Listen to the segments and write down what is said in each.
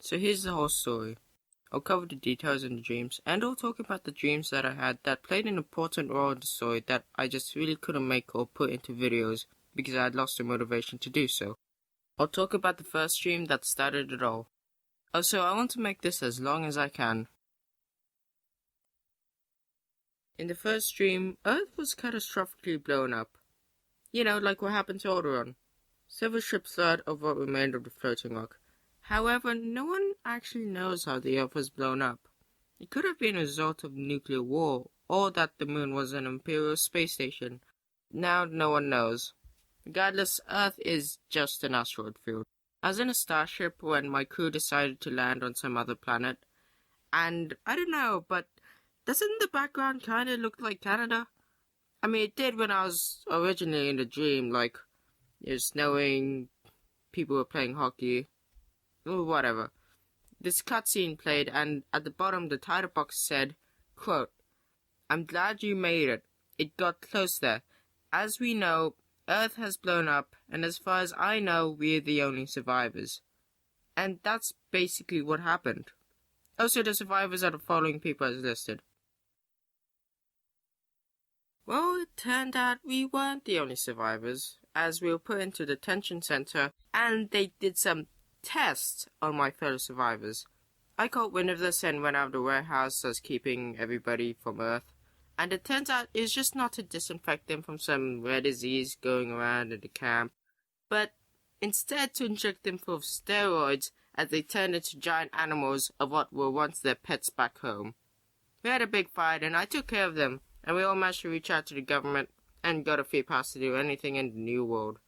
So here's the whole story. I'll cover the details in the dreams, and I'll talk about the dreams that I had that played an important role in the story that I just really couldn't make or put into videos because I had lost the motivation to do so. I'll talk about the first dream that started it all. Also, I want to make this as long as I can. In the first dream, Earth was catastrophically blown up. You know, like what happened to Alderaan. Several ships fled of what remained of the floating rock. However, no one actually knows how the Earth was blown up. It could have been a result of nuclear war, or that the moon was an Imperial space station. Now no one knows. Regardless, Earth is just an asteroid field. I was in a starship when my crew decided to land on some other planet, and I don't know, but doesn't the background kinda look like Canada? I mean, it did when I was originally in the dream, like, it was snowing, people were playing hockey, whatever. This cutscene played, and at the bottom the title box said, quote, "I'm glad you made it. It got close there. As we know, Earth has blown up, and as far as I know, we're the only survivors." And that's basically what happened. Also, the survivors are the following people as listed. Well, it turned out we weren't the only survivors, as we were put into the detention center, and they did some tests on my fellow survivors. I caught wind of this and went out of the warehouse as keeping everybody from Earth, and it turns out it was just not to disinfect them from some rare disease going around in the camp, but instead to inject them full of steroids as they turned into giant animals of what were once their pets back home. We had a big fight and I took care of them, and we all managed to reach out to the government and got a free pass to do anything in the new world.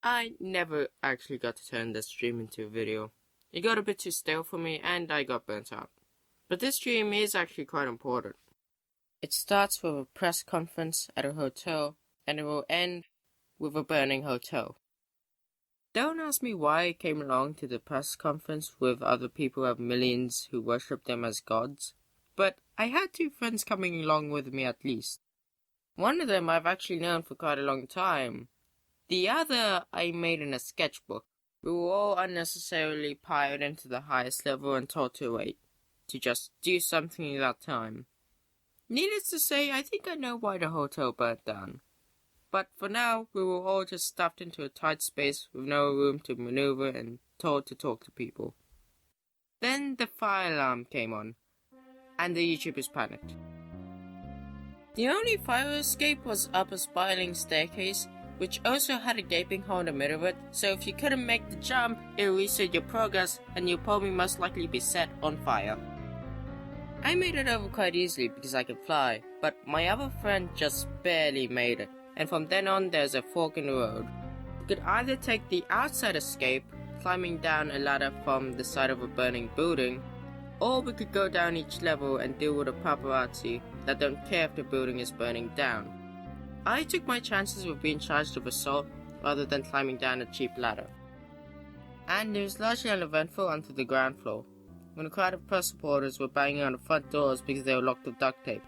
I never actually got to turn this dream into a video. It got a bit too stale for me and I got burnt out. But this dream is actually quite important. It starts with a press conference at a hotel and it will end with a burning hotel. Don't ask me why I came along to the press conference with other people who have millions who worship them as gods, but I had two friends coming along with me at least. One of them I've actually known for quite a long time. The other I made in a sketchbook. We were all unnecessarily piled into the highest level and told to wait, to just do something at that time. Needless to say, I think I know why the hotel burnt down. But for now, we were all just stuffed into a tight space with no room to maneuver and told to talk to people. Then the fire alarm came on, and the YouTubers panicked. The only fire escape was up a spiraling staircase, which also had a gaping hole in the middle of it, so if you couldn't make the jump, it would reset your progress and you'll probably most likely be set on fire. I made it over quite easily because I could fly, but my other friend just barely made it, and from then on there's a fork in the road. You could either take the outside escape, climbing down a ladder from the side of a burning building, or we could go down each level and deal with the paparazzi that don't care if the building is burning down. I took my chances with being charged with assault rather than climbing down a cheap ladder. And it was largely uneventful onto the ground floor, when a crowd of press reporters were banging on the front doors because they were locked with duct tape.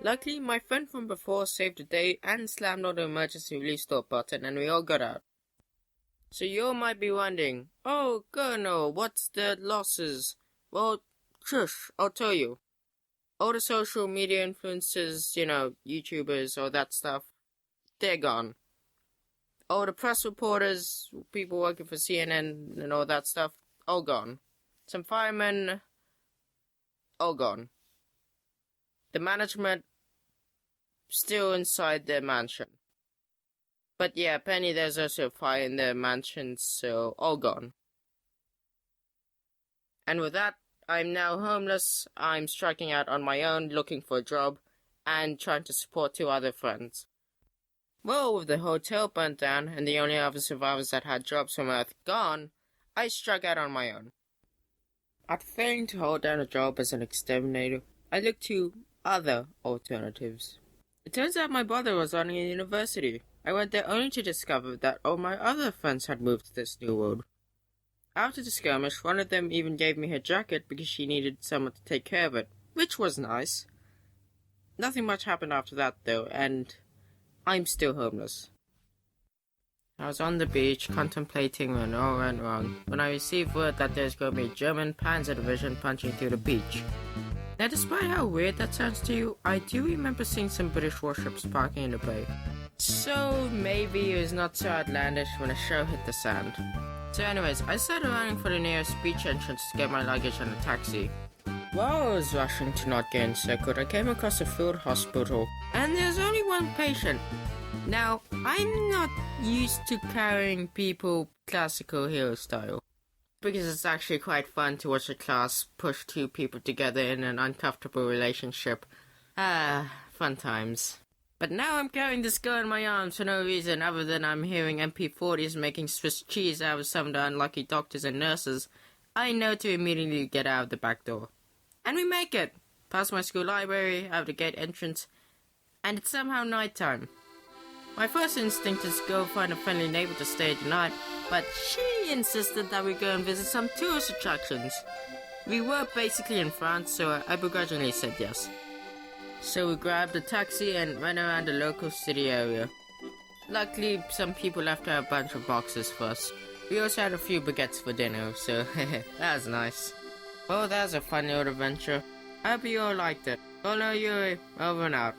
Luckily, my friend from before saved the day and slammed on the emergency release door button and we all got out. So you all might be wondering, "Oh, Colonel, what's the losses?" Well, shush, I'll tell you. All the social media influencers, YouTubers, all that stuff, they're gone. All the press reporters, people working for CNN and all that stuff, all gone. Some firemen, all gone. The management, still inside their mansion. But yeah, apparently there's also a fire in their mansion, so all gone. And with that, I'm now homeless, I'm striking out on my own, looking for a job, and trying to support two other friends. Well, with the hotel burnt down and the only other survivors that had jobs from Earth gone, I struck out on my own. After failing to hold down a job as an exterminator, I looked to other alternatives. It turns out my brother was running a university. I went there only to discover that all my other friends had moved to this new world. After the skirmish, one of them even gave me her jacket because she needed someone to take care of it, which was nice. Nothing much happened after that though, and I'm still homeless. I was on the beach contemplating when all went wrong when I received word that there's going to be a German Panzer Division punching through the beach. Now, despite how weird that sounds to you, I do remember seeing some British warships parking in the bay. So maybe it was not so outlandish when a shell hit the sand. So anyways, I started running for the nearest beach entrance to get my luggage and a taxi. While I was rushing to not get encircled, I came across a field hospital, and there's only one patient. Now, I'm not used to carrying people classical hero style, because it's actually quite fun to watch a class push two people together in an uncomfortable relationship. Fun times. But now I'm carrying this girl in my arms for no reason other than I'm hearing MP40s making Swiss cheese out of some of the unlucky doctors and nurses. I know to immediately get out of the back door. And we make it! Past my school library, out of the gate entrance, and it's somehow nighttime. My first instinct is to go find a friendly neighbor to stay the night, but she insisted that we go and visit some tourist attractions. We were basically in France, so I begrudgingly said yes. So we grabbed a taxi and went around the local city area. Luckily, some people left out a bunch of boxes for us. We also had a few baguettes for dinner, so that was nice. Well, that was a fun little adventure. I hope you all liked it. Follow Yuri, over and out.